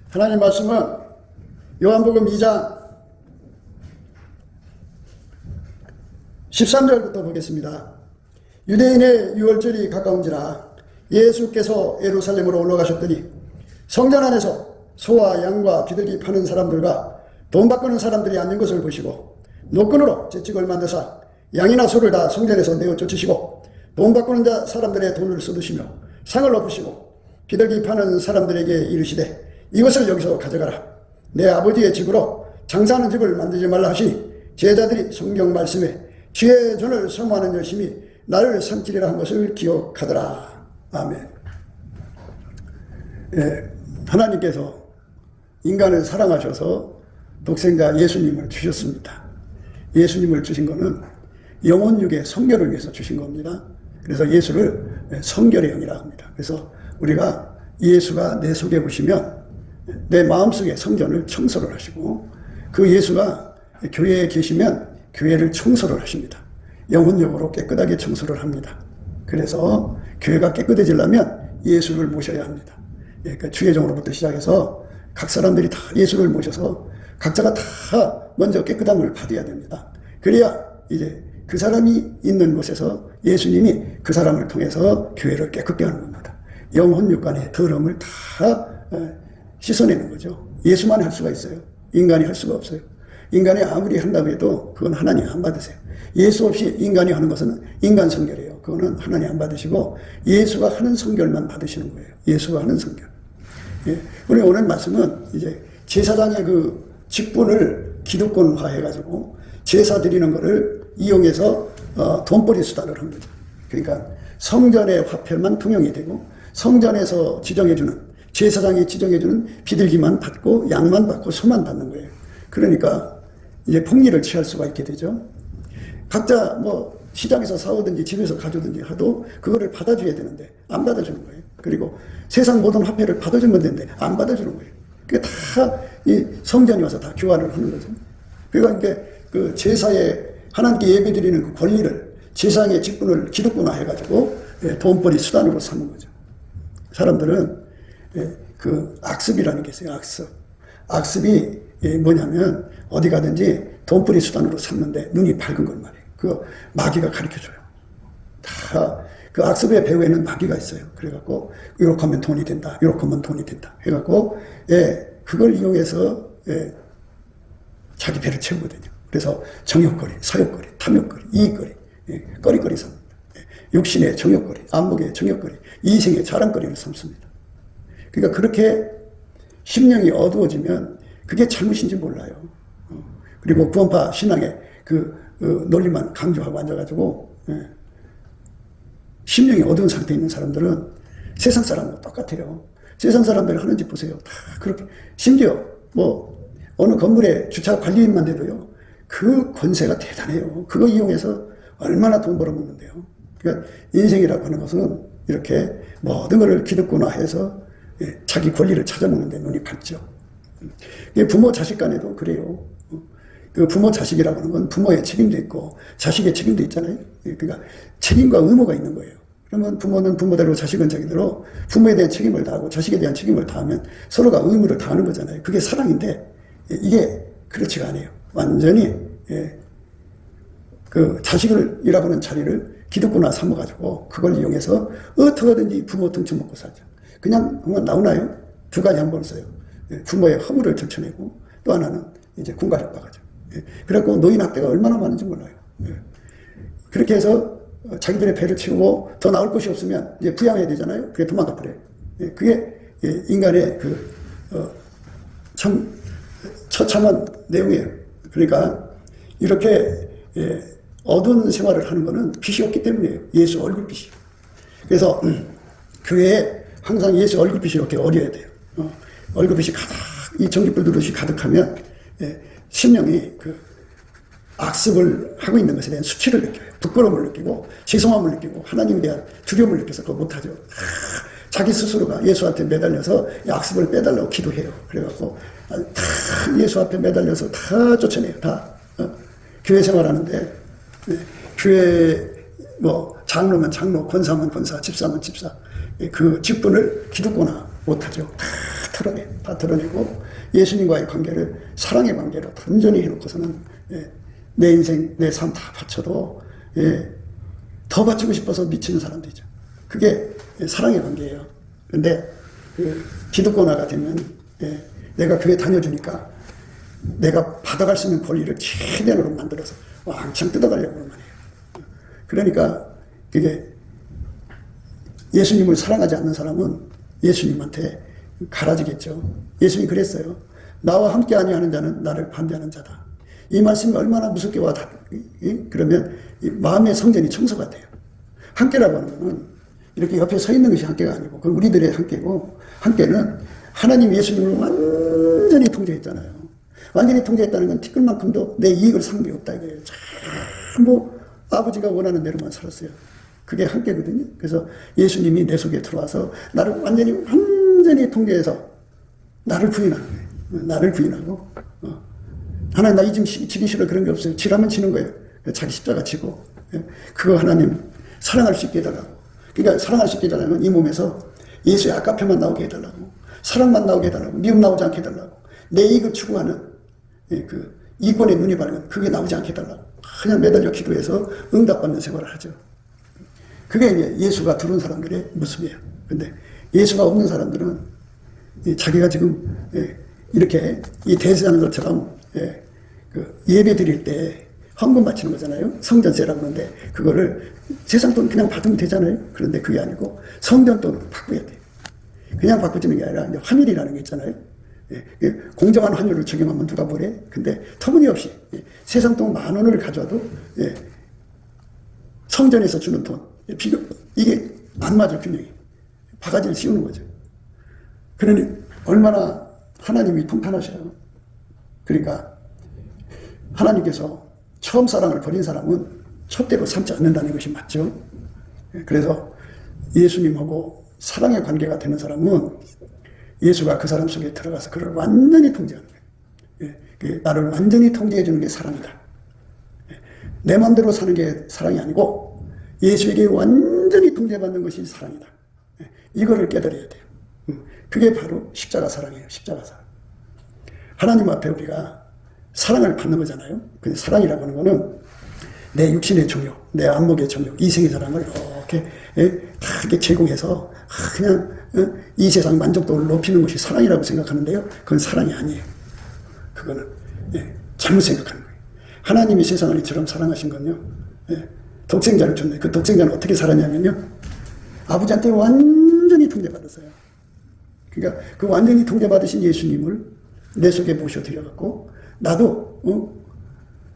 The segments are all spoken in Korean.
하나님 말씀은 요한복음 2장 13절부터 보겠습니다. 유대인의 유월절이 가까운지라 예수께서 예루살렘으로 올라가셨더니 성전 안에서 소와 양과 비둘기 파는 사람들과 돈 바꾸는 사람들이 앉은 것을 보시고 노끈으로 채찍을 만드사 양이나 소를 다 성전에서 내어 쫓으시고 돈 바꾸는 사람들의 돈을 쏟으시며 상을 엎으시고 비둘기 파는 사람들에게 이르시되 이것을 여기서 가져가라. 내 아버지의 집으로 장사하는 집을 만들지 말라 하시니 제자들이 성경 말씀에 주의 전을 사모하는 열심히 나를 삼키리라 한 것을 기억하더라. 아멘. 하나님께서 인간을 사랑하셔서 독생자 예수님을 주셨습니다. 예수님을 주신 것은 영혼육의 성결을 위해서 주신 겁니다. 그래서 예수를 성결의 영이라 합니다. 그래서 우리가 예수가 내 속에 오시면 내 마음속에 성전을 청소를 하시고 그 예수가 교회에 계시면 교회를 청소를 하십니다. 영혼적으로 깨끗하게 청소를 합니다. 그래서 교회가 깨끗해지려면 예수를 모셔야 합니다. 그러니까 주의종으로부터 시작해서 각 사람들이 다 예수를 모셔서 각자가 다 먼저 깨끗함을 받아야 됩니다. 그래야 이제 그 사람이 있는 곳에서 예수님이 그 사람을 통해서 교회를 깨끗게 하는 겁니다. 영혼육간의 더러움을 다 씻어내는 거죠. 예수만 할 수가 있어요. 인간이 할 수가 없어요. 인간이 아무리 한다고 해도 그건 하나님 안 받으세요. 예수 없이 인간이 하는 것은 인간 성결이에요. 그거는 하나님 안 받으시고 예수가 하는 성결만 받으시는 거예요. 예수가 하는 성결. 예. 우리 오늘 말씀은 이제 제사장의 그 직분을 기득권화 해가지고 제사 드리는 거를 이용해서 돈벌이 수단을 한 거죠. 그러니까 성전의 화폐만 통용이 되고 성전에서 지정해주는 제사장이 지정해주는 비둘기만 받고 양만 받고 소만 받는 거예요. 그러니까 이제 폭리를 취할 수가 있게 되죠. 각자 뭐 시장에서 사오든지 집에서 가져오든지 하도 그거를 받아줘야 되는데 안 받아주는 거예요. 그리고 세상 모든 화폐를 받아주면 되는데 안 받아주는 거예요. 그게 다 이 성전이 와서 다 교환을 하는 거죠. 그러니까 그 제사에 하나님께 예배드리는 그 권리를 제사장의 직분을 기득권화 해가지고 돈벌이 수단으로 삼는 거죠. 사람들은 그 악습이라는 게 있어요. 악습이 뭐냐면 어디 가든지 돈벌이 수단으로 삼는데 눈이 밝은 걸 말이에요. 그 마귀가 가르쳐줘요. 다 그 악습의 배후에는 마귀가 있어요. 그래갖고 이렇게 하면 돈이 된다. 이렇게 하면 돈이 된다. 해갖고 그걸 이용해서 자기 배를 채우거든요. 그래서 정욕거리, 사욕거리, 탐욕거리, 이익거리, 거리거리 삼습니다. 육신의 정욕거리, 안목의 정욕거리, 이생의 자랑거리를 삼습니다. 그러니까 그렇게 심령이 어두워지면 그게 잘못인지 몰라요. 그리고 구원파 신앙의 그 논리만 강조하고 앉아가지고 심령이 어두운 상태에 있는 사람들은 세상 사람과 똑같아요. 세상 사람들 하는 짓 보세요. 다 그렇게. 심지어 뭐 어느 건물의 주차 관리인만 돼도요. 그 권세가 대단해요. 그거 이용해서 얼마나 돈 벌어먹는데요. 그러니까 인생이라고 하는 것은 이렇게 모든 것을 기득권화해서 자기 권리를 찾아먹는 데 눈이 밝죠. 부모 자식 간에도 그래요. 그 부모 자식이라고 하는 건 부모의 책임도 있고 자식의 책임도 있잖아요. 그러니까 책임과 의무가 있는 거예요. 그러면 부모는 부모대로 자식은 자기대로 부모에 대한 책임을 다하고 자식에 대한 책임을 다하면 서로가 의무를 다하는 거잖아요. 그게 사랑인데 이게 그렇지가 않아요. 완전히 그 자식이라고 하는 자리를 기득권화 삼아가지고 그걸 이용해서 어떻게 하든지 부모 등쳐 먹고 살죠. 그냥 나오나요? 두 가지 한 번 써요. 부모의 허물을 들춰내고 또 하나는 이제 군가협박하죠. 그래갖고 노인 학대가 얼마나 많은지 몰라요. 그렇게 해서 자기들의 배를 채우고 더 나올 것이 없으면 이제 부양해야 되잖아요. 그게 도망가 버려요. 그게 인간의 참 처참한 내용이에요. 그러니까 이렇게 어두운 생활을 하는 것은 빛이 없기 때문이에요. 예수 얼굴빛이. 그래서 교회에 항상 예수 얼굴빛이 이렇게 어려야 돼요. 얼굴빛이 가득 이 전기불 누릇이 가득하면 심령이 그 악습을 하고 있는 것에 대한 수치를 느껴요. 부끄러움을 느끼고 죄송함을 느끼고 하나님에 대한 두려움을 느껴서 그거 못하죠. 자기 스스로가 예수한테 매달려서 악습을 빼달라고 기도해요. 그래갖고 다 예수 앞에 매달려서 다 쫓아내요. 다 교회 생활하는데 교회 뭐 장로면 장로, 권사면 권사, 집사면 집사 그 직분을 기득권화 못하죠. 다 다 드러내고 예수님과의 관계를 사랑의 관계로 단전히 해놓고서는 내 인생, 내 삶 다 바쳐도 더 바치고 싶어서 미치는 사람들이죠. 그게 사랑의 관계예요. 근데 그 기득권화가 되면 내가 교회 다녀주니까 내가 받아갈 수 있는 권리를 최대한으로 만들어서 왕창 뜯어가려고 하는 말이에요. 그러니까 그게 예수님을 사랑하지 않는 사람은 예수님한테 갈아지겠죠. 예수님이 그랬어요. 나와 함께 아니하는 자는 나를 반대하는 자다. 이 말씀이 얼마나 무섭게 와닿, 그러면 마음의 성전이 청소가 돼요. 함께라고 하는 것은 이렇게 옆에 서 있는 것이 함께가 아니고, 그건 우리들의 함께고, 함께는 하나님 예수님을 완전히 통제했잖아요. 완전히 통제했다는 건 티끌만큼도 내 이익을 삼은 게 없다 이거예요. 전부 아버지가 원하는 대로만 살았어요. 그게 함께거든요. 그래서 예수님이 내 속에 들어와서 나를 완전히 통제해서 나를 부인하는 거예요. 나를 부인하고, 하나님 나 이 좀 지기 싫어 그런 게 없어요. 지라면 지는 거예요. 자기 십자가 지고. 그거 하나님 사랑할 수 있게 해달라고. 그러니까 사랑할 수 있게 해달라면 이 몸에서 예수의 아까페만 나오게 해달라고. 사랑만 나오게 해달라고. 미움 나오지 않게 해달라고. 내 이익을 추구하는 그 이권의 눈이 밝은 그게 나오지 않게 해달라고. 그냥 매달려 기도해서 응답받는 생활을 하죠. 그게 이제 예수가 들어온 사람들의 모습이에요. 근데 예수가 없는 사람들은 자기가 지금 이렇게 이 대제사장들처럼 그 예배 드릴 때 헌금 바치는 거잖아요. 성전세라고 하는데 그거를 세상 돈 그냥 받으면 되잖아요. 그런데 그게 아니고 성전 돈으로 바꿔야 돼요. 그냥 바꾸지는 게 아니라 이제 환율이라는 게 있잖아요. 공정한 환율을 적용하면 누가 뭐래? 근데 터무니없이 세상 돈 10,000원을 가져와도 성전에서 주는 돈 이게 안 맞아 균형이. 바가지를 씌우는 거죠. 그러니 얼마나 하나님이 통탄하셔요. 그러니까 하나님께서 처음 사랑을 버린 사람은 첫대로 삼지 않는다는 것이 맞죠. 그래서 예수님하고 사랑의 관계가 되는 사람은 예수가 그 사람 속에 들어가서 그를 완전히 통제하는 거예요. 나를 완전히 통제해 주는 게 사랑이다. 내 마음대로 사는 게 사랑이 아니고 예수에게 완전히 통제받는 것이 사랑이다. 이거를 깨달아야 돼요. 그게 바로 십자가 사랑이에요. 십자가 사랑. 하나님 앞에 우리가 사랑을 받는 거잖아요. 근데 사랑이라고 하는 거는 내 육신의 정욕, 내 안목의 정욕, 이생의 사랑을 이렇게 다 이렇게 제공해서 그냥 이 세상 만족도를 높이는 것이 사랑이라고 생각하는데요. 그건 사랑이 아니에요. 그거는 잘못 생각하는 거예요. 하나님이 세상을 이처럼 사랑하신 건요. 독생자를 줬네. 그 독생자는 어떻게 살았냐면요. 아버지한테 완전히 통제받았어요. 그러니까 그 완전히 통제받으신 예수님을 내 속에 모셔드려갖고 나도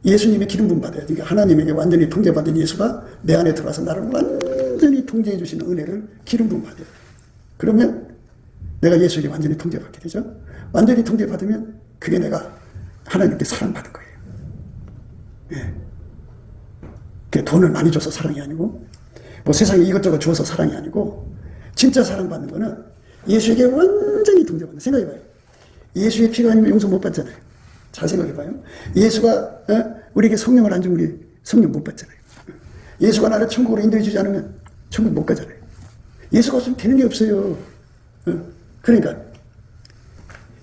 예수님의 기름 부음 받아야 돼. 그러니까 하나님에게 완전히 통제받은 예수가 내 안에 들어와서 나를 완전히 통제해 주시는 은혜를 기름 부음 받아야 돼. 그러면 내가 예수에게 완전히 통제받게 되죠. 완전히 통제받으면 그게 내가 하나님께 사랑받은 거예요. 그게 돈을 많이 줘서 사랑이 아니고 뭐 세상에 이것저것 주어서 사랑이 아니고 진짜 사랑받는 거는 예수에게 완전히 통제받는. 생각해봐요. 예수의 피가 아니면 용서 못 받잖아요. 잘 생각해봐요. 예수가 우리에게 성령을 안 주면 우리 성령 못 받잖아요. 예수가 나를 천국으로 인도해 주지 않으면 천국 못 가잖아요. 예수가 없으면 되는 게 없어요. 그러니까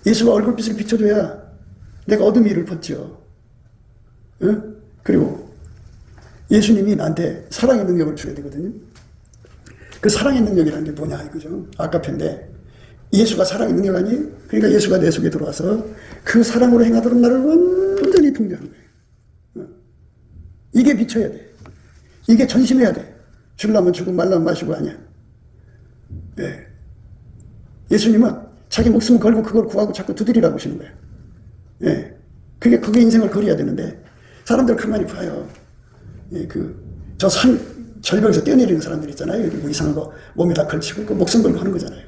예수가 얼굴빛을 비춰줘야 내가 어둠의 일을 벗죠. 그리고 예수님이 나한테 사랑의 능력을 줘야 되거든요. 그 사랑의 능력이라는 게 뭐냐 이거죠. 아까 편인데 예수가 사랑의 능력 아니에요? 그러니까 예수가 내 속에 들어와서 그 사랑으로 행하도록 나를 완전히 통제하는 거예요. 이게 미쳐야 돼. 이게 전심해야 돼. 주려면 주고 말라면 마시고 아니야. 예수님은 자기 목숨을 걸고 그걸 구하고 자꾸 두드리라고 하시는 거예요. 그게 인생을 걸어야 되는데 사람들 가만히 봐요. 저 산 절벽에서 뛰어내리는 사람들 있잖아요. 여기 뭐 이상한 거 몸에다 걸치고 그 목숨 걸고 하는 거잖아요.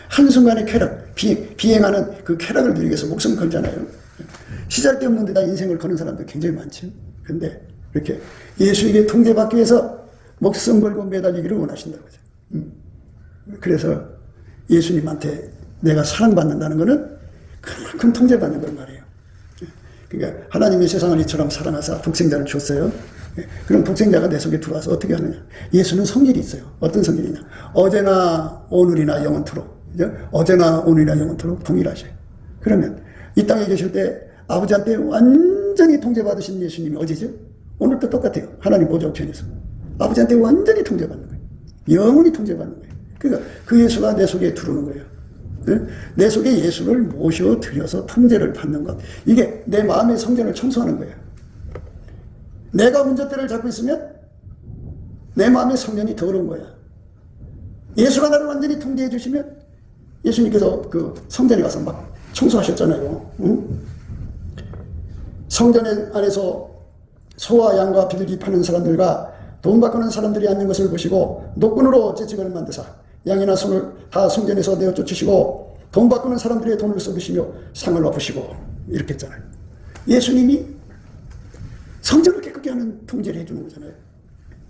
한순간의 쾌락, 비행하는 그 쾌락을 누리기 위해서 목숨 걸잖아요. 시잘데없는 데다 인생을 거는 사람들 굉장히 많죠. 근데 이렇게 예수에게 통제받기 위해서 목숨 걸고 매달리기를 원하신다고 하죠. 그래서 예수님한테 내가 사랑받는다는 것은 그만큼 통제받는 걸 말해요. 그러니까 하나님이 세상을 이처럼 사랑하사 독생자를 줬어요. 그럼 독생자가 내 속에 들어와서 어떻게 하느냐. 예수는 성질이 있어요. 어떤 성질이냐. 어제나 오늘이나 영원토록 그죠? 어제나 오늘이나 영원토록 동일하셔요. 그러면 이 땅에 계실 때 아버지한테 완전히 통제받으신 예수님이 어제죠? 오늘도 똑같아요. 하나님 보좌우편에서 아버지한테 완전히 통제받는 거예요. 영원히 통제받는 거예요. 그러니까 그 예수가 내 속에 들어오는 거예요. 내 속에 예수를 모셔들여서 통제를 받는 것. 이게 내 마음의 성전을 청소하는 거예요. 내가 운전대를 잡고 있으면 내 마음의 성전이 더러운 거야. 예수가 나를 완전히 통제해 주시면 예수님께서 그 성전에 가서 막 청소하셨잖아요. 응? 성전 안에서 소와 양과 비둘기 파는 사람들과 돈 바꾸는 사람들이 앉는 것을 보시고 노끈으로 재직을 만드사 양이나 손을 다 성전에서 내어 쫓으시고 돈 바꾸는 사람들의 돈을 쏟으시며 상을 엎으시고 이렇게 했잖아요. 예수님이 성전을 깨끗게 하는 통제를 해주는 거잖아요.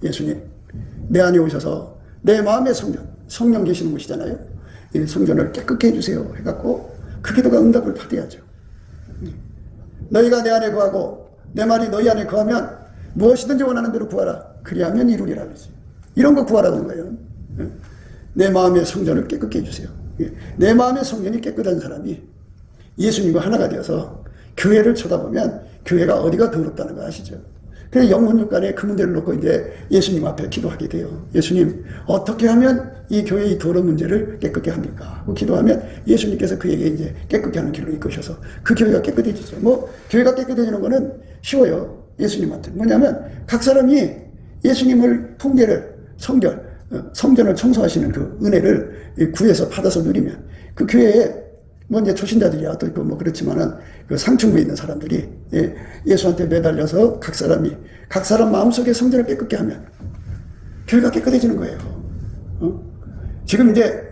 예수님 내 안에 오셔서 내 마음의 성전, 성령 계시는 곳이잖아요. 이 성전을 깨끗게 해주세요 해갖고 그 기도가 응답을 받아야죠. 너희가 내 안에 거하고 내 말이 너희 안에 거하면 무엇이든지 원하는 대로 구하라. 그리하면 이루리라. 이런 거 구하라는 거예요. 내 마음의 성전을 깨끗게 해주세요. 내 마음의 성전이 깨끗한 사람이 예수님과 하나가 되어서 교회를 쳐다보면 교회가 어디가 더럽다는 거 아시죠? 그래서 영혼육간에 그 문제를 놓고 이제 예수님 앞에 기도하게 돼요. 예수님, 어떻게 하면 이 교회의 더러운 문제를 깨끗게 합니까? 하고 기도하면 예수님께서 그에게 이제 깨끗게 하는 길로 이끄셔서 그 교회가 깨끗해지죠. 뭐, 교회가 깨끗해지는 거는 쉬워요. 예수님한테. 뭐냐면, 각 사람이 예수님을 통제를, 성전을 청소하시는 그 은혜를 구해서 받아서 누리면 그 교회에 뭐 이제 초신자들이야 또 있고 뭐 그렇지만은 그 상층부에 있는 사람들이 예수한테 매달려서 각 사람 마음속에 성전을 깨끗게 하면 교회가 깨끗해지는 거예요. 지금 이제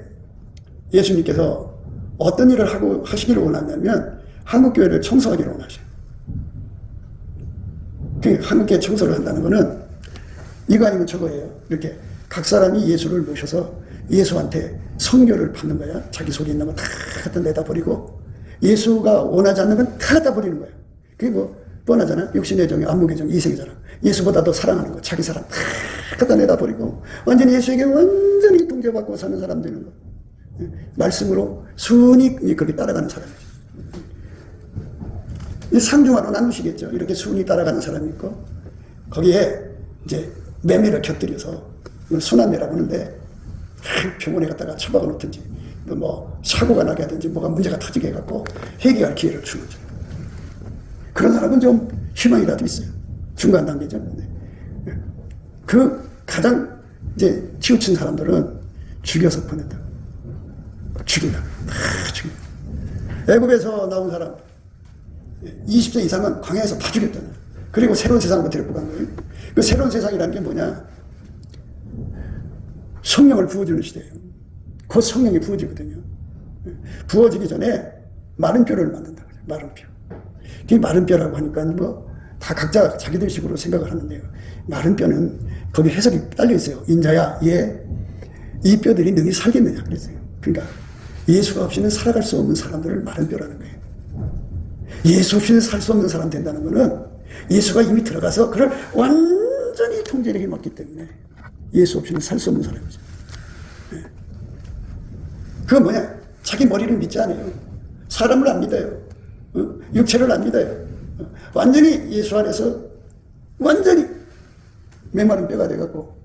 예수님께서 어떤 일을 하시기를 원하냐면 한국교회를 청소하기를 원하셔요. 한국교회 청소를 한다는 거는 이거 아니면 저거예요. 이렇게 각 사람이 예수를 모셔서 예수한테 성교를 받는 거야. 자기 속에 있는 거 다 갖다 내다 버리고 예수가 원하지 않는 건 다 갖다 버리는 거야. 그게 뭐 뻔하잖아. 육신의 정의, 안목의 정의, 이생이잖아. 예수보다 더 사랑하는 거, 자기 사랑 다 갖다 내다 버리고 완전히 예수에게 완전히 통제받고 사는 사람 되는 거. 말씀으로 순히 그렇게 따라가는 사람이죠. 이 상중하로 나누시겠죠. 이렇게 순히 따라가는 사람이 있고 거기에 이제 매매를 곁들여서 순환매라고 하는데 병원에 갔다가 처박아 놓든지 뭐 사고가 나게 하든지 뭐가 문제가 터지게 해갖고 해결할 기회를 주는 거죠. 그런 사람은 좀 희망이라도 있어요. 중간 단계죠. 그 가장 이제 치우친 사람들은 죽여서 보낸다. 죽인다. 다 죽인다. 애굽에서 나온 사람 20세 이상은 광야에서 다 죽였잖아요. 그리고 새로운 세상으로 데리고 간 거예요. 그 새로운 세상이라는 게 뭐냐? 성령을 부어주는 시대예요. 곧 성령이 부어지거든요. 부어지기 전에 마른 뼈를 만든다. 마른 뼈. 그게 마른 뼈라고 하니까 뭐 다 각자 자기들 식으로 생각을 하는데요. 마른 뼈는 거기 해석이 딸려 있어요. 인자야, 이 뼈들이 능히 살겠느냐 그랬어요. 그러니까 예수가 없이는 살아갈 수 없는 사람들을 마른 뼈라는 거예요. 예수 없이는 살 수 없는 사람 된다는 거는 예수가 이미 들어가서 그를 완전히 통제력이 맞기 때문에 예수 없이는 살 수 없는 사람이죠. 그건 뭐냐? 자기 머리를 믿지 않아요. 사람을 안 믿어요. 육체를 안 믿어요. 완전히 예수 안에서 완전히 메마른 뼈가 돼갖고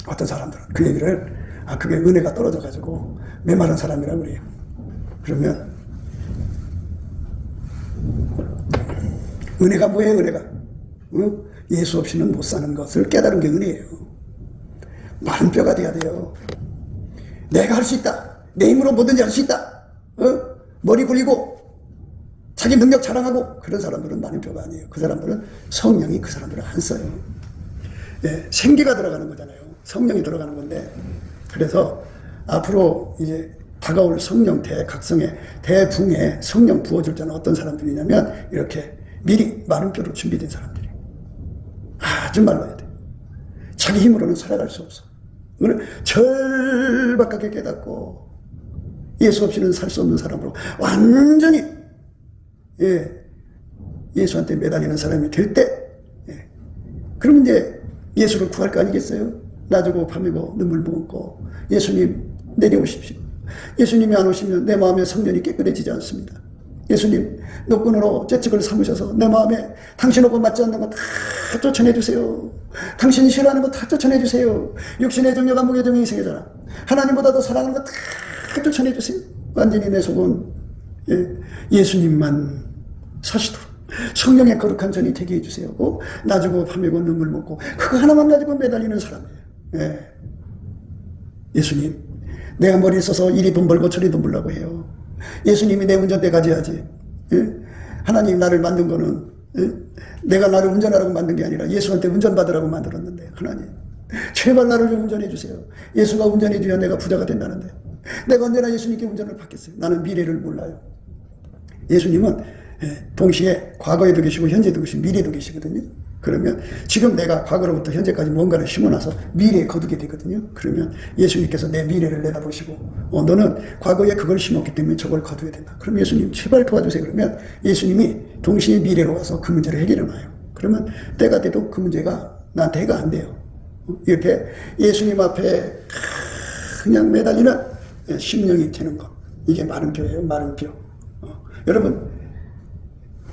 어떤 사람들은 그 얘기를 그게 은혜가 떨어져가지고 메마른 사람이라고 그래요. 그러면 은혜가 뭐예요? 은혜가 예수 없이는 못 사는 것을 깨달은 게 은혜예요. 마른 뼈가 돼야 돼요. 내가 할 수 있다. 내 힘으로 뭐든지 할 수 있다. 머리 굴리고 자기 능력 자랑하고 그런 사람들은 마른 뼈가 아니에요. 그 사람들은 성령이 그 사람들을 안 써요. 예, 생기가 들어가는 거잖아요. 성령이 들어가는 건데 그래서 앞으로 이제 다가올 성령 대각성의 대붕에 성령 부어줄 때는 어떤 사람들이냐면 이렇게 미리 마른 뼈로 준비된 사람들이 아주 말라야 돼. 자기 힘으로는 살아갈 수 없어. 그걸 절박하게 깨닫고 예수 없이는 살 수 없는 사람으로 완전히 예수한테 매달리는 사람이 될 때 그럼 이제 예수를 구할 거 아니겠어요? 낮이고 밤이고 눈물 머금고 예수님 내려오십시오. 예수님이 안 오시면 내 마음의 성전이 깨끗해지지 않습니다. 예수님 노끈으로 재측을 삼으셔서 내 마음에 당신하고 맞지 않는 거 다 쫓아내주세요. 당신이 싫어하는 거 다 쫓아내주세요. 육신의 정욕, 안목의 정욕이 생기잖아. 하나님보다 더 사랑하는 거 다 쫓아내주세요. 완전히 내 속은 예수님만 사시도록 성령의 거룩한 전이 되게 해주세요. 나주고 밤이고 눈물 먹고 그거 하나만 가지고 매달리는 사람이에요. 예수님, 내가 머리 써서 이리 돈 벌고 저리 돈 벌라고 해요. 예수님이 내 운전대 가져야지. 하나님 나를 만든 거는 내가 나를 운전하라고 만든 게 아니라 예수한테 운전받으라고 만들었는데, 하나님 제발 나를 좀 운전해 주세요. 예수가 운전해 줘야 내가 부자가 된다는데 내가 언제나 예수님께 운전을 받겠어요. 나는 미래를 몰라요. 예수님은 동시에 과거에도 계시고 현재도 계시고 미래도 계시거든요. 그러면 지금 내가 과거로부터 현재까지 뭔가를 심어놔서 미래에 거두게 되거든요. 그러면 예수님께서 내 미래를 내다보시고 너는 과거에 그걸 심었기 때문에 저걸 거두어야 된다. 그럼 예수님 제발 도와주세요. 그러면 예수님이 동시에 미래로 와서 그 문제를 해결해 놔요. 그러면 때가 돼도 그 문제가 나한테 해가 안 돼요. 이렇게 예수님 앞에 그냥 매달리는 심령이 되는 것, 이게 마른 뼈예요. 마른 뼈. 여러분,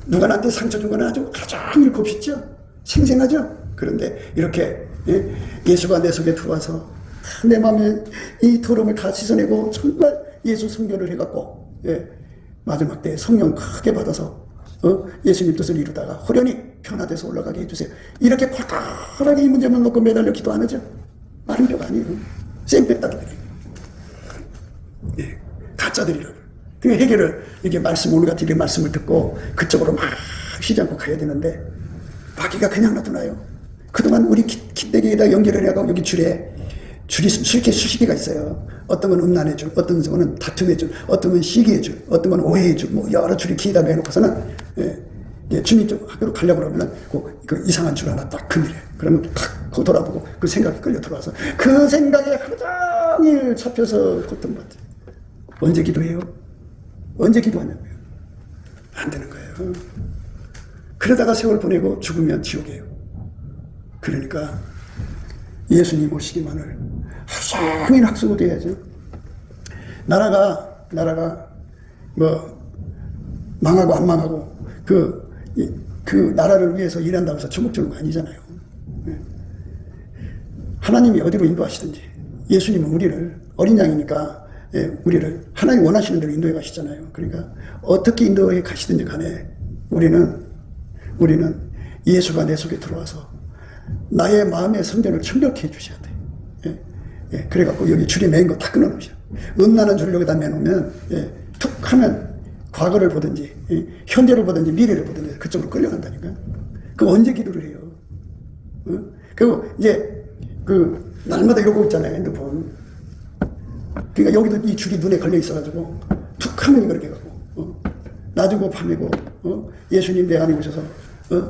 누가 나한테 상처 준 건 아주 종일 곱씹죠? 생생하죠? 그런데 이렇게 예수가 내 속에 들어와서 내 마음에 이 더러움을 다 씻어내고 정말 예수 성결을 해갖고 마지막 때에 성령 크게 받아서 예수님 뜻을 이루다가 호련히 변화돼서 올라가게 해주세요. 이렇게 콜콜하게 이 문제만 놓고 매달려 기도 안 하죠? 마른 뼈가 아니에요. 쌩빼따기들이에요. 가짜들이라고. 그 해결을 이렇게 말씀, 오늘 같은 이렇게 말씀을 듣고 그쪽으로 막 쉬지 않고 가야 되는데 마귀가 그냥 놔두나요? 그동안 우리 기대기에다 연결을 해가고 여기 줄이 수시기가 있어요. 어떤 건 음란의 줄, 어떤 거는 다툼의 줄, 어떤 건 시기의 줄, 어떤 건 오해의 줄, 뭐 여러 줄이 기에다 매놓고서는 주님 쪽 학교로 가려고 그러면은 그 이상한 줄 하나 딱 건드려요. 그러면 탁 돌아보고 그 생각이 끌려 들어와서 그 생각에 하루 종일 잡혀서 고통받죠. 언제 기도해요? 언제 기도하냐고요? 안 되는 거예요. 그러다가 세월 보내고 죽으면 지옥이에요. 그러니까 예수님 오시기만을 하루 종일 학수고 돼야죠. 나라가 뭐 망하고 안 망하고 그 나라를 위해서 일한다고 해서 천국 주는 거 아니잖아요. 하나님이 어디로 인도하시든지 예수님은 우리를 어린 양이니까 우리를 하나님 원하시는 대로 인도해 가시잖아요. 그러니까 어떻게 인도해 가시든지 간에 우리는 예수가 내 속에 들어와서 나의 마음의 성전을 청결케 해주셔야 돼. 그래갖고 여기 줄이 맨 거 다 끊어놓으셔. 음란한 줄을 여기다 매놓으면 툭 하면 과거를 보든지 현재를 보든지 미래를 보든지 그쪽으로 끌려간다니까. 그 언제 기도를 해요? 그리고 이제 날마다 이러고 있잖아요, 핸드폰. 그러니까 여기도 이 줄이 눈에 걸려 있어가지고 툭 하면 그렇게 가고 낮이고 밤이고 예수님 내 안에 오셔서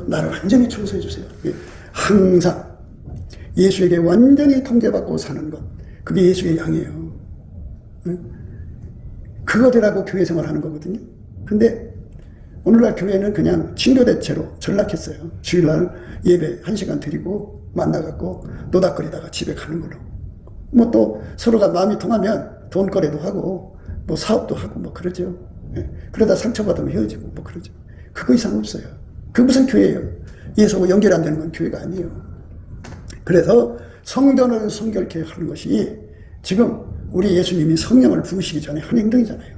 나를 완전히 청소해 주세요. 항상 예수에게 완전히 통제받고 사는 것, 그게 예수의 양이에요. 그거 되라고 교회 생활하는 거거든요. 근데 오늘날 교회는 그냥 징료대체로 전락했어요. 주일날 예배 1시간 드리고 만나갖고 노닥거리다가 집에 가는 걸로. 뭐 또 서로가 마음이 통하면 돈거래도 하고 뭐 사업도 하고 뭐 그러죠. 그러다 상처받으면 헤어지고 뭐 그러죠. 그거 이상 없어요. 그 무슨 교회예요? 예수하고 연결 안 되는 건 교회가 아니에요. 그래서 성전을 성결케 하는 것이 지금 우리 예수님이 성령을 부으시기 전에 한 행동이잖아요.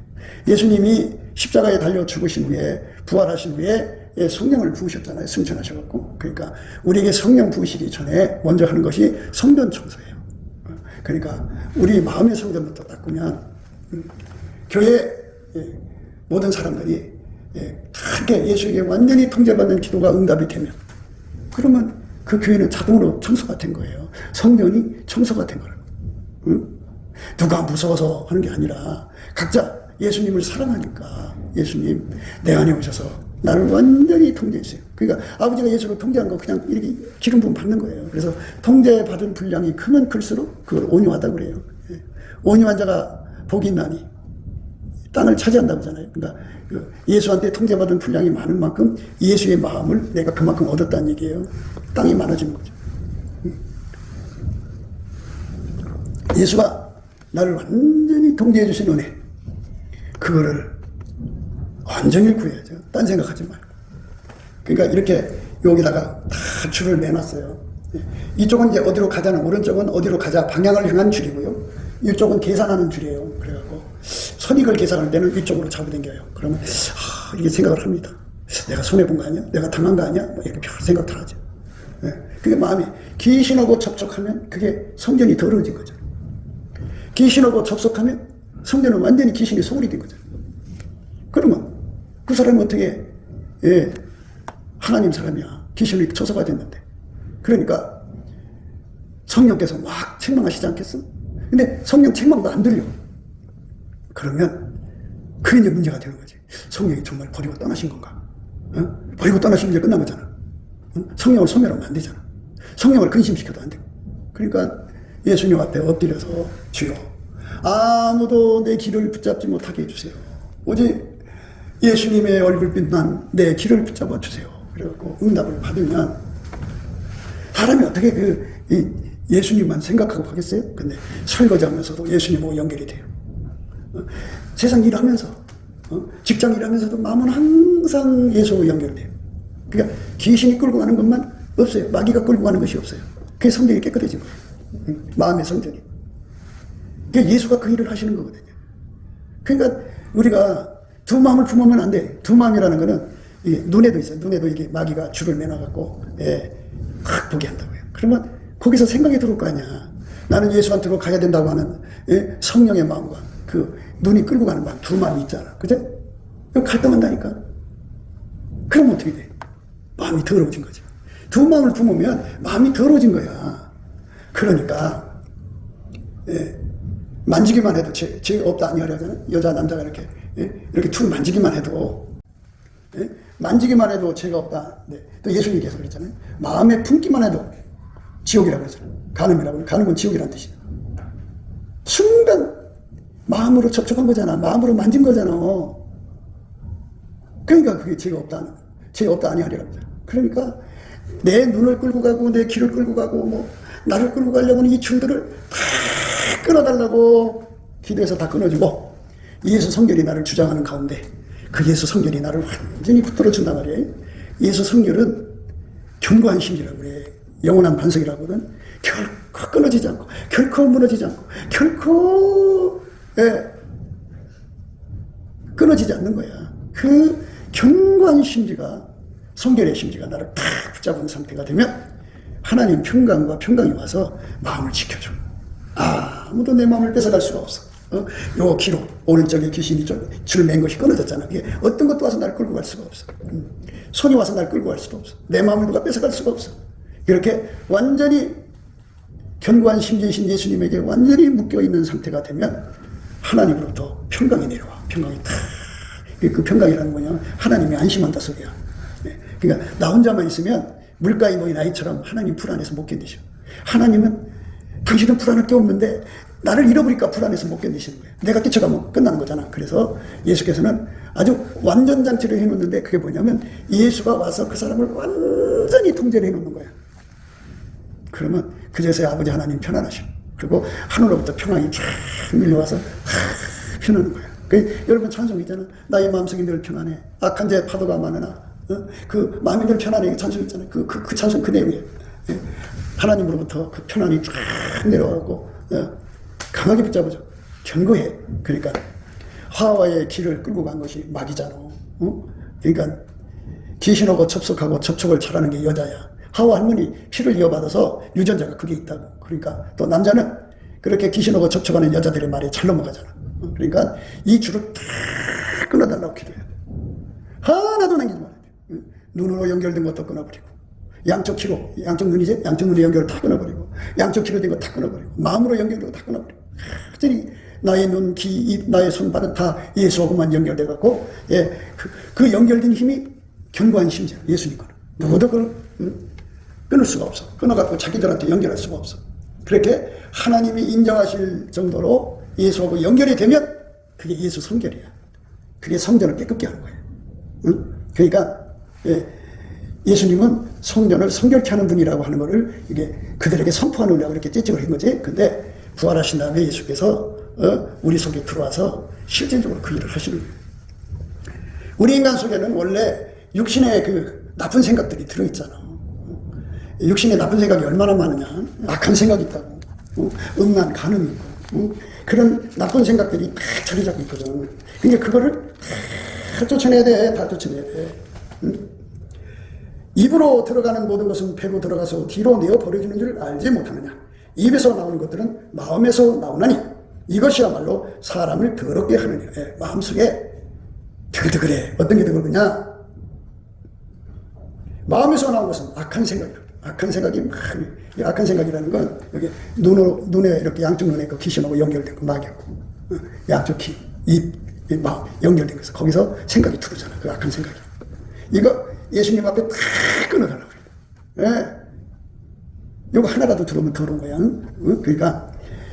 예수님이 십자가에 달려 죽으신 후에 부활하신 후에 성령을 부으셨잖아요. 승천하셔갖고. 그러니까 우리에게 성령 부으시기 전에 먼저 하는 것이 성전 청소예요. 그러니까 우리 마음의 성전부터 닦으면 교회 모든 사람들이 크게 예수에게 완전히 통제받는 기도가 응답이 되면 그러면 그 교회는 자동으로 청소가 된 거예요. 성전이 청소가 된 거라고. 누가 무서워서 하는 게 아니라 각자 예수님을 사랑하니까 예수님 내 안에 오셔서 나를 완전히 통제했어요. 그러니까 아버지가 예수를 통제한 거 그냥 이렇게 기름 부음 받는 거예요. 그래서 통제받은 분량이 크면 클수록 그걸 온유하다고 그래요. 온유한 자가 복이 있나니 땅을 차지한다고 하잖아요. 그러니까 예수한테 통제받은 분량이 많은 만큼 예수의 마음을 내가 그만큼 얻었다는 얘기예요. 땅이 많아지는 거죠. 예수가 나를 완전히 통제해 주신 은혜, 그거를 완전히 구해야죠. 딴 생각하지 말고. 그러니까 이렇게 여기다가 다 줄을 매놨어요. 이쪽은 이제 어디로 가자는, 오른쪽은 어디로 가자 방향을 향한 줄이고요. 이쪽은 계산하는 줄이에요. 그래갖고 선익을 계산할 때는 이쪽으로 잡아당겨요. 그러면 이게 생각을 합니다. 내가 손해본 거 아니야? 내가 당한 거 아니야? 뭐 이렇게 별 생각을 하죠. 그게 마음이, 귀신하고 접촉하면 그게 성전이 더러워진 거죠. 귀신하고 접속하면 성전은 완전히 귀신의 소굴이 된 거죠. 그러면 그 사람은 어떻게 하나님 사람이야. 귀신이 처소가 됐는데. 그러니까 성령께서 막 책망하시지 않겠어? 근데 성령 책망도 안 들려. 그러면 그게 이제 문제가 되는 거지. 성령이 정말 버리고 떠나신 건가? 버리고 떠나시면 이제 끝난 거잖아. 성령을 소멸하면 안 되잖아. 성령을 근심시켜도 안 되고. 그러니까 예수님 앞에 엎드려서 주여, 아무도 내 길을 붙잡지 못하게 해주세요. 오직 예수님의 얼굴빛만 내 길을 붙잡아 주세요. 그래갖고 응답을 받으면 사람이 어떻게 예수님만 생각하고 하겠어요? 근데 설거지하면서도 예수님하고 연결이 돼요. 세상 일하면서, 직장 일하면서도 마음은 항상 예수하고 연결돼요. 그러니까 귀신이 끌고 가는 것만 없어요. 마귀가 끌고 가는 것이 없어요. 그게 성전이 깨끗해진 거예요. 마음의 성전이. 그러니까 예수가 그 일을 하시는 거거든요. 그러니까 우리가 두 마음을 품으면 안 돼. 두 마음이라는 거는 이게 눈에도 있어요. 눈에도 이게 마귀가 줄을 매놔갖고 확 보게 한다고요. 그러면 거기서 생각이 들어올 거 아니야. 나는 예수한테로 가야 된다고 하는 성령의 마음과 그 눈이 끌고 가는 마음, 두 마음이 있잖아. 그죠? 갈등한다니까. 그러면 어떻게 돼? 마음이 더러워진 거지. 두 마음을 품으면 마음이 더러워진 거야. 그러니까 만지기만 해도 죄 없다 아니하려 하잖아요. 여자 남자가 이렇게 둘 만지기만 해도 만지기만 해도 죄가 없다. 또 예수님께서 그랬잖아요. 마음에 품기만 해도 지옥이라고 그랬잖아요. 간음이라고. 간음은 지옥이라는 뜻이에요. 순간 마음으로 접촉한 거잖아. 마음으로 만진 거잖아. 그러니까 그게 죄가 없다. 죄 없다 아니하리라고 그러잖아. 그러니까 내 눈을 끌고 가고 내 귀를 끌고 가고 뭐 나를 끌고 가려고 하는 이 줄들을 다 끊어달라고 기도해서 다 끊어주고, 예수 성결이 나를 주장하는 가운데 그 예수 성결이 나를 완전히 붙들어 준단 말이에요. 예수 성결은 견고한 심지라고 그래. 영원한 반석이라고 하거든. 결코 끊어지지 않고 결코 무너지지 않고 결코 끊어지지 않는 거야. 그 견고한 심지가, 성결의 심지가 나를 탁 붙잡은 상태가 되면 하나님 평강과 평강이 와서 마음을 지켜줘. 아무도 내 마음을 뺏어갈 수가 없어. 요 기로 오른쪽에 귀신이 줄 맨 것이 끊어졌잖아. 그게 어떤 것도 와서 날 끌고 갈 수가 없어. 손이 와서 날 끌고 갈 수도 없어. 내 마음을 누가 뺏어갈 수가 없어. 이렇게 완전히 견고한 심지이신 예수님에게 완전히 묶여있는 상태가 되면 하나님으로부터 평강이 내려와. 평강이 탁. 그 평강이라는 뭐냐, 하나님이 안심한다 소리야. 그러니까 나 혼자만 있으면 물가에 놓인 아이처럼 하나님 불안해서 못 견디셔. 하나님은 당신은 불안할 게 없는데 나를 잃어버리니까 불안해서 못 견디시는 거예요. 내가 끼쳐가면 끝나는 거잖아. 그래서 예수께서는 아주 완전장치를 해놓는데 그게 뭐냐면 예수가 와서 그 사람을 완전히 통제를 해놓는 거예요. 그러면 그제서야 아버지 하나님 편안하셔. 그리고 하늘로부터 평안이 쫙 밀려와서 편안한 거예요. 여러분 찬송 있잖아. 나의 마음속이 늘 평안해. 악한 자의 파도가 많으나 그 마음이 늘 편안해. 찬송 있잖아요. 그 찬송 그 내용이에요. 하나님으로부터 그 편안이 쫙 내려와고 강하게 붙잡아줘. 견고해. 그러니까 하와의 길을 끌고 간 것이 마귀잖아. 그러니까 귀신하고 접속하고 접촉을 잘하는 게 여자야. 하와 할머니 피를 이어받아서 유전자가 그게 있다고. 그러니까 또 남자는 그렇게 귀신하고 접촉하는 여자들의 말에 잘 넘어가잖아. 그러니까 이 줄을 다 끊어달라고 기도해야 돼. 하나도 남기지 말아야 돼. 눈으로 연결된 것도 끊어버리고, 양쪽 귀로, 양쪽 눈이지? 양쪽 눈의 연결을 다 끊어버리고, 양쪽 귀로 된 거 다 끊어버리고, 마음으로 연결된 거 다 끊어버리고, 완전히 나의 눈, 귀, 입, 나의 손, 발은 다 예수하고만 연결돼갖고, 그 연결된 힘이 견고한 힘이야. 예수님 거는. 누구도 그걸 끊을 수가 없어. 끊어갖고 자기들한테 연결할 수가 없어. 그렇게 하나님이 인정하실 정도로 예수하고 연결이 되면 그게 예수 성결이야. 그게 성전을 깨끗게 하는 거예요. 그러니까 예수님은 성전을 성결케 하는 분이라고 하는 것을 이게 그들에게 선포하느냐고 이렇게 찌찍을 한 거지. 근데 부활하신 다음에 예수께서 우리 속에 들어와서 실질적으로 그 일을 하시는 거예요. 우리 인간 속에는 원래 육신의 그 나쁜 생각들이 들어있잖아. 육신의 나쁜 생각이 얼마나 많으냐. 악한 생각이 있다고. 음란, 간음이 있고. 그런 나쁜 생각들이 다 자리 잡고 있거든. 그러니까 그거를 다 쫓아내야 돼. 다 쫓아내야 돼. 입으로 들어가는 모든 것은 배로 들어가서 뒤로 내어 버려지는 줄 알지 못하느냐. 입에서 나오는 것들은 마음에서 나오나니 이것이야말로 사람을 더럽게 하느냐. 마음속에 드글드글해. 어떤 게 드글드냐? 마음에서 나온 것은 악한 생각이다. 악한 생각이 이 악한 생각이라는 건 여기 눈에 이렇게 양쪽 눈에 그 귀신하고 연결된 거 마귀하고 양쪽 귀, 입, 마음 연결된 거에서 거기서 생각이 들어오잖아. 그 악한 생각이. 이거 예수님 앞에 다 끊어달라고 그래요. 예. 이거 하나라도 들어오면 더러운 거야. 응? 그러니까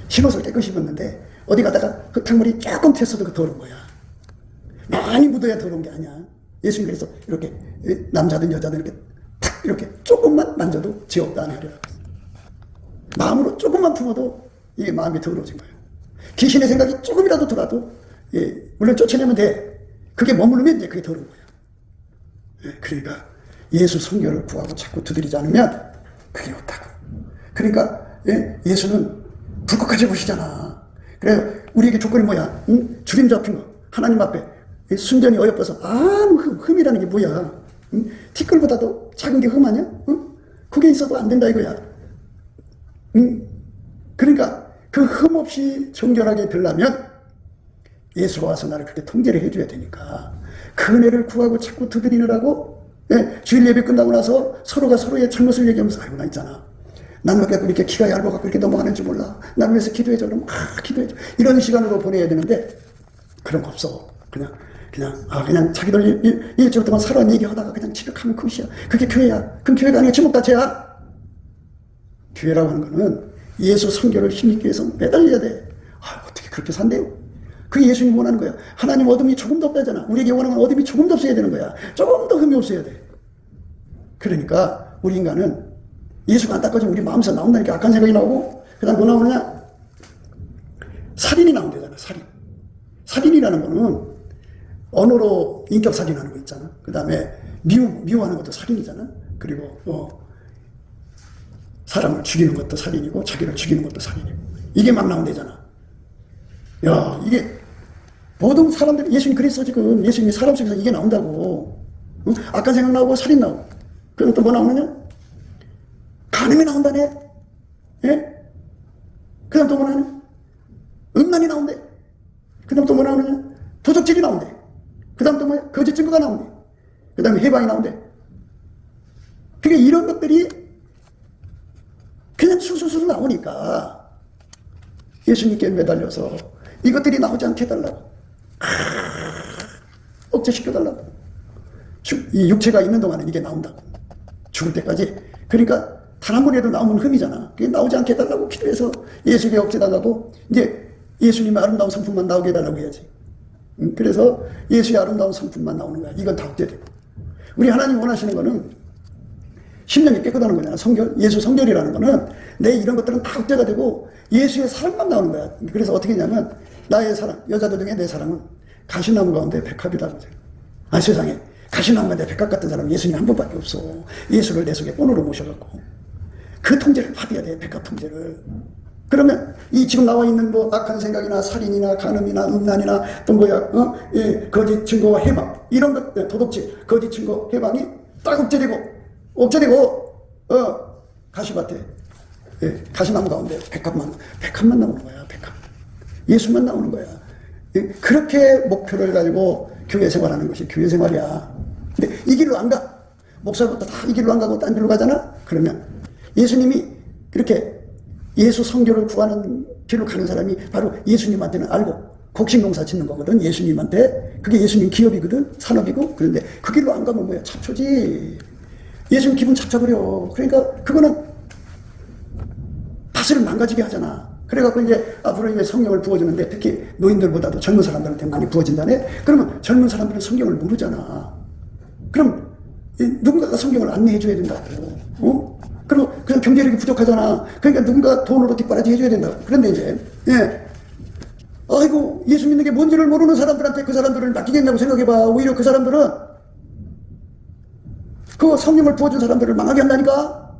신옷을 깨끗이 입었는데 어디 가다가 흙탕물이 조금 튀었어도 그 더러운 거야. 많이 묻어야 더러운 게 아니야. 예수님 그래서 이렇게 남자든 여자든 이렇게 탁 이렇게 조금만 만져도 죄 없다 하리라. 마음으로 조금만 품어도 이게 마음이 더러워진 거예요. 귀신의 생각이 조금이라도 들어도 물론 쫓아내면 돼. 그게 머무르면 이제 그게 더러운 거야. 그러니까 예수 성결을 구하고 자꾸 두드리지 않으면 그게 없다고. 그러니까 예수는 불꽃까지 보시잖아. 그래 우리에게 조건이 뭐야? 응? 주림 잡힌 거 하나님 앞에 순전히 어여뻐서 아무 흠이라는 게 뭐야? 응? 티끌보다도 작은 게 흠 아니야? 응? 그게 있어도 안 된다 이거야. 응? 그러니까 그 흠 없이 정결하게 되려면 예수가 와서 나를 그렇게 통제를 해줘야 되니까 그 은혜를 구하고 자꾸 두드리느라고 주일 예배 끝나고 나서 서로가 서로의 잘못을 얘기하면서 아이고 나 있잖아. 나는 왜 이렇게 키가 얇아갖고 이렇게 넘어가는지 몰라. 나를 위해서 기도해줘. 그러면 기도해줘. 이런 시간으로 보내야 되는데 그런 거 없어. 그냥 자기들 일주일 동안 살아온 얘기하다가 그냥 집에 가면 그것이야. 그게 교회야. 그럼 교회가 아니라 지목다체야. 교회라고 하는 거는 예수 성결을 힘입기 위해서 매달려야 돼. 어떻게 그렇게 산대요? 그게 예수님이 원하는 거야. 하나님 어둠이 조금도 없다잖아. 우리에게 원하는 건 어둠이 조금도 없어야 되는 거야. 조금 더 흠이 없어야 돼. 그러니까 우리 인간은 예수가 안 닦아지면 우리 마음에서 나온다니까. 악한 생각이 나오고 그 다음 뭐 나오느냐? 살인이 나온대잖아. 살인이라는 거는 언어로 인격 살인하는 거 있잖아. 그 다음에 미워하는 것도 살인이잖아. 그리고 사람을 죽이는 것도 살인이고 자기를 죽이는 것도 살인이고 이게 막 나온대잖아. 야 이게 모든 사람들이 예수님 그랬어. 지금 예수님이 사람 속에서 이게 나온다고. 응? 악한 생각 나오고 살인 나오고 그리고 또 뭐 나오느냐? 간음이 나온다네. 예? 그 다음 또 뭐 나오냐? 음란이 나온대. 그 다음 또 뭐 나오느냐? 도적질이 나온대. 그 다음 또 뭐야? 거짓 증거가 나온대. 그 다음에 해방이 나온대. 그러니까 이런 것들이 그냥 술술술 나오니까 예수님께 매달려서 이것들이 나오지 않게 해달라고. 억제시켜달라고. 이 육체가 있는 동안은 이게 나온다고. 죽을 때까지. 그러니까 단 한 번이라도 나오면 흠이잖아. 그게 나오지 않게 해달라고 기도해서 예수에게 억제당하고 이제 예수님의 아름다운 성품만 나오게 해달라고 해야지. 그래서 예수의 아름다운 성품만 나오는 거야. 이건 다 억제되고. 우리 하나님 원하시는 거는 심령이 깨끗하는 거잖아. 성결, 예수 성결이라는 거는 내 이런 것들은 다 억제가 되고 예수의 사랑만 나오는 거야. 그래서 어떻게 했냐면 나의 사랑, 여자들 중에 내 사랑은 가시나무 가운데 백합이라고 하죠. 세상에 가시나무 가운데 백합 같은 사람은 예수님 한 번밖에 없어. 예수를 내 속에 본으로 모셔갖고 그 통제를 받아야 돼. 백합 통제를. 그러면 이 지금 나와 있는 뭐 악한 생각이나 살인이나 간음이나 음란이나 또 뭐야 거짓 증거와 해방 이런 것들 도덕질 거짓 증거 해방이 딱 억제되고 가시밭에 가시나무 가운데 백합만 나오는 거야. 백합 예수만 나오는 거야. 그렇게 목표를 가지고 교회 생활하는 것이 교회 생활이야. 근데 이 길로 안 가. 목사부터 다 이 길로 안 가고 딴 길로 가잖아. 그러면 예수님이 그렇게 예수 성결을 구하는 길로 가는 사람이 바로 예수님한테는 알고 곡식농사 짓는 거거든. 예수님한테. 그게 예수님 기업이거든. 산업이고. 그런데 그 길로 안 가면 뭐야? 잡초지. 예수님 기분 잡쳐버려. 그러니까 그거는 밭을 망가지게 하잖아. 그래갖고 이제 앞으로 이제 성령을 부어주는데 특히 노인들보다도 젊은 사람들한테 많이 부어진다네. 그러면 젊은 사람들은 성경을 모르잖아. 그럼 누군가가 성경을 안내해줘야 된다고. 그리고 그냥 경제력이 부족하잖아. 그러니까 누군가 돈으로 뒷바라지 해줘야 된다고. 그런데 이제 아이고, 예수 믿는 게 뭔지를 모르는 사람들한테 그 사람들을 맡기겠냐고 생각해봐. 오히려 그 사람들은 그 성령을 부어준 사람들을 망하게 한다니까.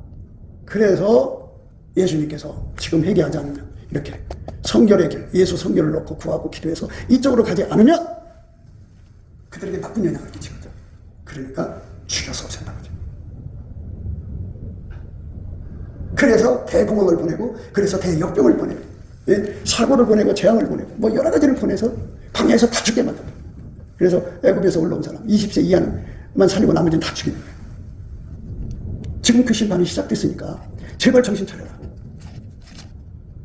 그래서 예수님께서 지금 회개하지 않으면 이렇게 성결의 길, 예수 성결을 놓고 구하고 기도해서 이쪽으로 가지 않으면 그들에게 나쁜 영향을 끼치거든. 그러니까 죽여서 없앤다고 하죠. 그래서 대공황을 보내고, 그래서 대역병을 보내고, 예? 사고를 보내고, 재앙을 보내고, 뭐 여러 가지를 보내서 광야에서 다 죽게 만든다. 그래서 애굽에서 올라온 사람 20세 이하만 살리고 나머지는 다 죽이는 거예요. 지금 그 심판이 시작됐으니까 제발 정신 차려라.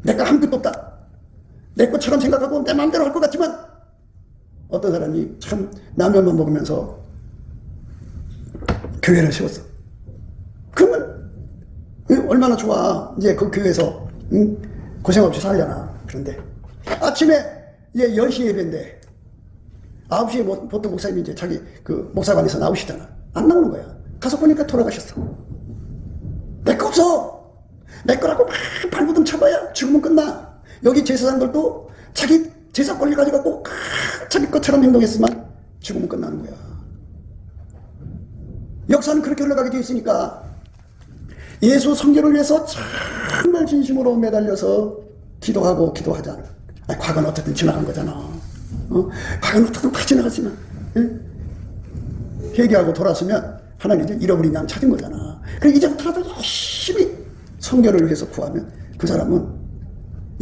내가 한 끗도 없다. 내 것처럼 생각하고 내 마음대로 할 것 같지만, 어떤 사람이 참 라면만 먹으면서 교회를 세웠어. 그러면 얼마나 좋아. 이제 그 교회에서 고생 없이 살려나. 그런데 아침에 이제 10시에 예배인데 9시에 보통 목사님이 이제 자기 그 목사관에서 나오시잖아. 안 나오는 거야. 가서 보니까 돌아가셨어. 내 거 없어. 내 거라고 막 발부둥 쳐봐야 죽으면 끝나. 여기 제사장들도 자기 제사 권리 가져갖고 자기 것처럼 행동했으면 죽으면 끝나는 거야. 역사는 그렇게 흘러가게 되어 있으니까 예수 성결을 위해서 정말 진심으로 매달려서 기도하고 기도하지 않아. 과거는 어쨌든 지나간 거잖아. 과거는 어쨌든 다 지나갔지만, 예? 회개하고 돌아서면 하나님 이제 잃어버린 양 찾은 거잖아. 그래 이제부터라도 열심히 성결을 위해서 구하면 그 사람은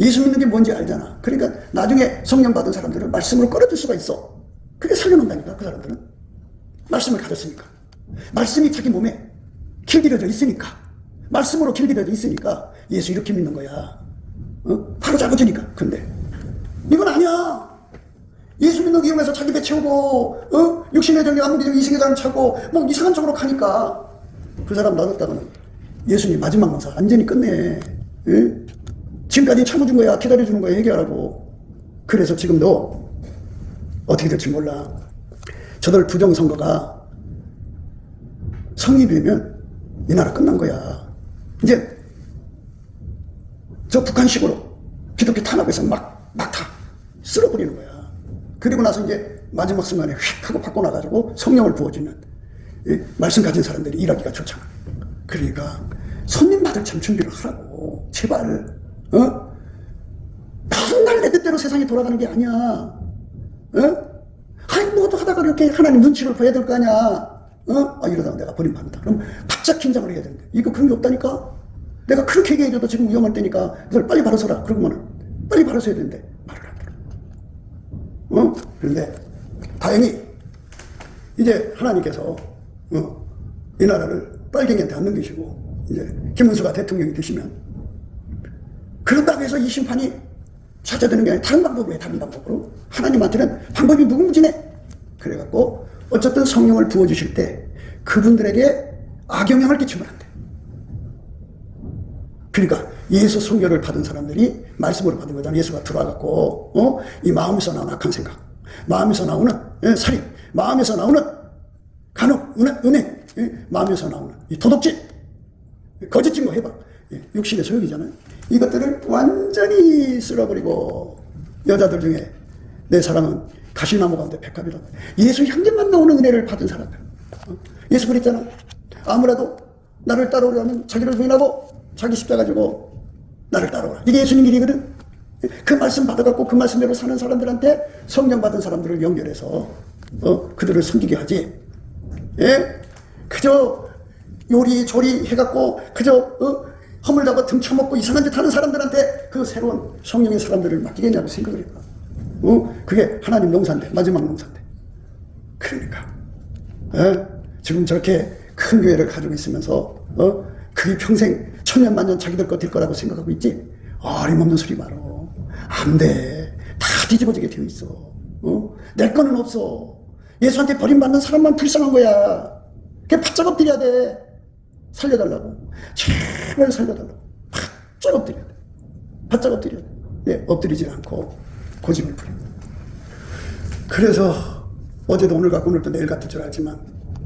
예수 믿는 게 뭔지 알잖아. 그러니까 나중에 성령 받은 사람들은 말씀으로 끌어줄 수가 있어. 그게 살려놓는다니까. 그 사람들은 말씀을 가졌으니까, 말씀이 자기 몸에 길들여져 있으니까, 말씀으로 길들여져 있으니까 예수 이렇게 믿는 거야. 바로 잡아주니까. 근데 이건 아니야. 예수 믿는 거 이용해서 자기 배 채우고, 육신의 정력, 안목의 정력, 이승의 사람 차고 뭐 이상한 쪽으로 가니까 그 사람 놔뒀다가는 예수님 마지막 농사 완전히 끝내. 예? 지금까지 참아준 거야. 기다려주는 거야. 얘기하라고. 그래서 지금 너 어떻게 될지 몰라. 저들 부정선거가 성립되면 이 나라 끝난 거야. 이제 저 북한식으로 기독교 탄압해서 막 다 쓸어버리는 거야. 그리고 나서 이제 마지막 순간에 휙 하고 바꿔놔가지고 성령을 부어주는, 말씀 가진 사람들이 일하기가 좋잖아. 그러니까 손님 받을 참 준비를 하라고. 제발. 맨날 내 뜻대로 세상이 돌아가는 게 아니야. 아니 뭐도 하다가 이렇게 하나님 눈치를 봐야 될 거 아니야. 이러다가 내가 버림받는다. 그럼 바짝 긴장을 해야 되는데 이거 그런 게 없다니까. 내가 그렇게 얘기해줘도 지금 위험할 때니까 그걸 빨리 바로 서라. 그러고는 빨리 바로 서야 되는데 말을 안 들어. 그런데 다행히 이제 하나님께서 이 나라를 빨갱이한테 안 넘기시고 이제 김문수가 대통령이 되시면, 그런다고 해서 이 심판이 찾아드는 게 아니라 다른 방법으로 해. 다른 방법으로. 하나님한테는 방법이 무궁무진해. 그래갖고 어쨌든 성령을 부어주실 때 그분들에게 악영향을 끼치면 안 돼. 그러니까 예수 성결을 받은 사람들이 말씀으로 받은 거잖아. 예수가 들어와갖고 이 마음에서 나오는 악한 생각, 마음에서 나오는 살인, 마음에서 나오는 간혹, 은행, 마음에서 나오는 이 도둑질, 거짓 증거 해봐. 육신의 소욕이잖아요. 이것들을 완전히 쓸어버리고, 여자들 중에 내 사랑은 가시나무 가운데 백합이라고. 예수 향기만 나오는 은혜를 받은 사람들. 예수 그랬잖아. 아무라도 나를 따라오려면 자기를 부인하고 자기 십자가 지고 나를 따라오라. 이게 예수님 길이거든. 그 말씀 받아갖고 그 말씀대로 사는 사람들한테 성령 받은 사람들을 연결해서 그들을 섬기게 하지. 예? 그저 요리조리 해갖고 그저 허물다가 등쳐먹고 이상한 짓 하는 사람들한테 그 새로운 성령의 사람들을 맡기겠냐고 생각을 해봐. 그게 하나님 농사인데, 마지막 농사인데. 그러니까 지금 저렇게 큰 교회를 가지고 있으면서 그게 평생 천년만년 자기들 거 될 거라고 생각하고 있지? 어림없는 소리 말어. 안 돼. 다 뒤집어지게 되어 있어. 내 거는 없어. 예수한테 버림받는 사람만 불쌍한 거야. 그게 바짝 엎드려야 돼. 살려달라고. 제발 살려달라고. 바짝 엎드려야 돼. 바짝 엎드려야 돼. 네, 엎드리질 않고 고집을 부려. 그래서 어제도 오늘 같고 오늘도 내일 같을 줄 알지만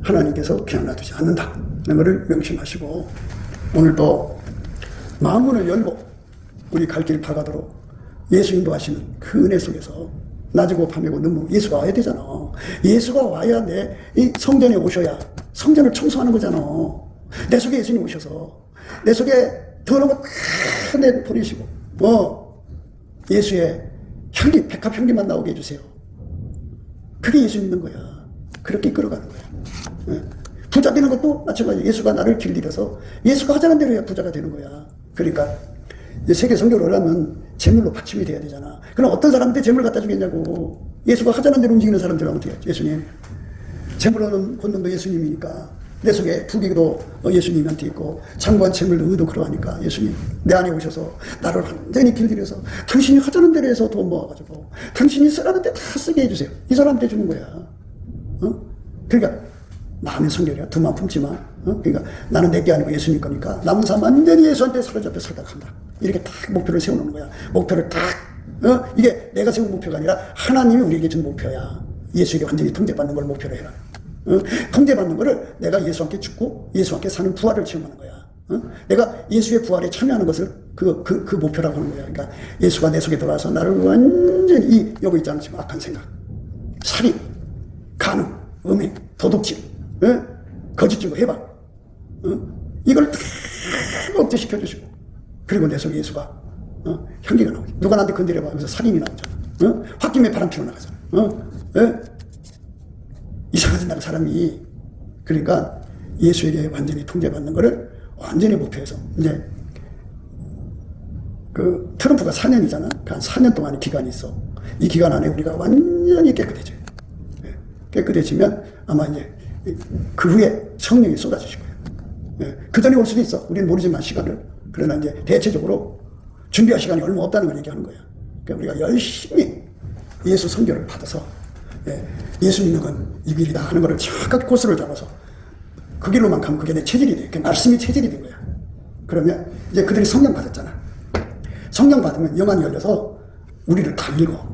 하나님께서 그냥 놔두지 않는다는 것을 명심하시고, 오늘도 마음문을 열고 우리 갈 길 다가도록 예수 인도하시는 그 은혜 속에서 낮이고 밤이고 눈물 예수가 와야 되잖아. 예수가 와야 이 성전에 오셔야 성전을 청소하는 거잖아. 내 속에 예수님 오셔서 내 속에 더러운 거 다 내버리시고 예수의 향기, 백합 향기만 나오게 해주세요. 그게 예수 믿는 거야. 그렇게 이끌어가는 거야. 부자 되는 것도 마찬가지야. 예수가 나를 길들여서 예수가 하자는 대로 해야 부자가 되는 거야. 그러니까 세계 선교를 하려면 재물로 받침이 돼야 되잖아. 그럼 어떤 사람한테 재물 갖다 주겠냐고. 예수가 하자는 대로 움직이는 사람들은 어떻게 해야지. 예수님. 재물로는 권능도 예수님이니까. 내 속에 부귀도 예수님한테 있고 장관 재물도 의도 그러하니까 예수님 내 안에 오셔서 나를 완전히 길들여서 당신이 하자는 대로 해서 돈 모아가지고 당신이 쓰라는 데 다 쓰게 해주세요. 이 사람한테 주는 거야. 그러니까 마음의 성결이야. 두 마음 품지 마. 그러니까 나는 내게 아니고 예수님 거니까 남은 삶 완전히 예수한테 사로잡혀 살다 간다. 이렇게 딱 목표를 세워놓는 거야. 목표를 딱 이게 내가 세운 목표가 아니라 하나님이 우리에게 준 목표야. 예수에게 완전히 통제받는 걸 목표로 해라. 통제받는 거를 내가 예수와 함께 죽고 예수와 함께 사는 부활을 체험하는 거야. 내가 예수의 부활에 참여하는 것을 그 목표라고 하는 거야. 그러니까 예수가 내 속에 들어와서 나를 완전히 여기 있지 않은 지금 악한 생각, 살인, 간음, 음행, 도둑질, 거짓 증거, 해방, 이걸 다 억제시켜 주시고, 그리고 내 속에 예수가 향기가 나오죠. 누가 나한테 건드려봐. 여기서 살인이 나오잖아. 홧김에 바람 피워 나가잖아. 이상하진 사람이. 그러니까 예수에게 완전히 통제받는 거를 완전히 목표해서 이제 그 트럼프가 4년이잖아. 한 4년 동안의 기간이 있어. 이 기간 안에 우리가 완전히 깨끗해져요. 깨끗해지면 아마 이제 그 후에 성령이 쏟아지실 거예요. 그 전에 올 수도 있어. 우리는 모르지만 시간을. 그러나 이제 대체적으로 준비할 시간이 얼마 없다는 걸 얘기하는 거야. 그러니까 우리가 열심히 예수 성결을 받아서 예수 믿는 건 이 길이다 하는 거를 정확하게 코스를 잡아서 그 길로만 가면 그게 내 체질이 돼. 그 말씀이 체질이 된 거야. 그러면 이제 그들이 성령 받았잖아. 성령 받으면 영안이 열려서 우리를 다 읽어.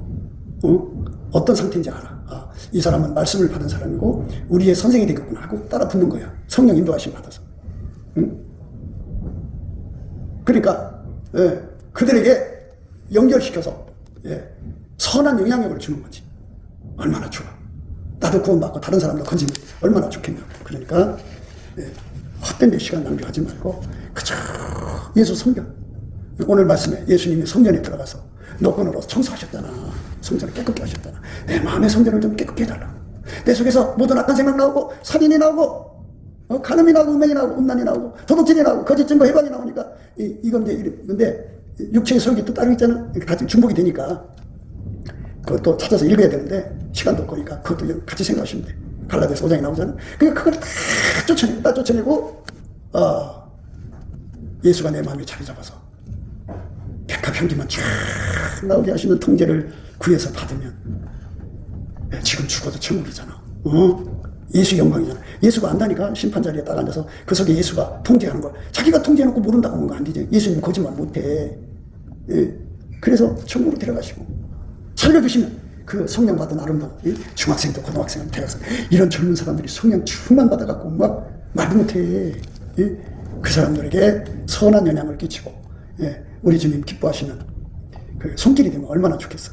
어떤 상태인지 알아. 이 사람은 말씀을 받은 사람이고 우리의 선생이 되겠구나 하고 따라 붙는 거야. 성령 인도하심 받아서. 그러니까 그들에게 연결시켜서 선한 영향력을 주는 거지. 얼마나 좋아. 나도 구원받고 다른 사람도 건지면 얼마나 좋겠냐고. 그러니까 헛된 데 시간 낭비하지 말고 그저 예수 성경. 오늘 말씀에 예수님이 성전에 들어가서 노건으로 청소하셨잖아. 성전을 깨끗게 하셨잖아. 내 마음의 성전을 좀 깨끗게 해달라. 내 속에서 모든 악한 생각 나오고 살인이 나오고 간음이 나오고 음행이 나오고 음란이 나오고 도둑질이 나오고 거짓 증거 해방이 나오니까 이건 이제 근데 육체의 소욕이 또 따로 있잖아. 같이 중복이 되니까 그것도 찾아서 읽어야 되는데 시간도 없으니까 그것도 같이 생각하시면 돼. 갈라디아서 5장에 나오잖아. 그러니까 그걸 다 쫓아내고 예수가 내 마음에 자리 잡아서 백합 향기만 쫙 나오게 하시는 통제를 구해서 받으면 지금 죽어도 천국이잖아. 예수 영광이잖아. 예수가 안다니까. 심판 자리에 딱 앉아서 그 속에 예수가 통제하는 걸 자기가 통제해놓고 모른다고 하는 거 안 되지. 예수님 거짓말 못해. 그래서 천국으로 데려가시고 살려주시면 그 성령 받은 아름다운 중학생도 고등학생, 대학생 이런 젊은 사람들이 성령 충만 받아갖고 막 말도 못해. 그 사람들에게 선한 영향을 끼치고 우리 주님 기뻐하시는 그 손길이 되면 얼마나 좋겠어.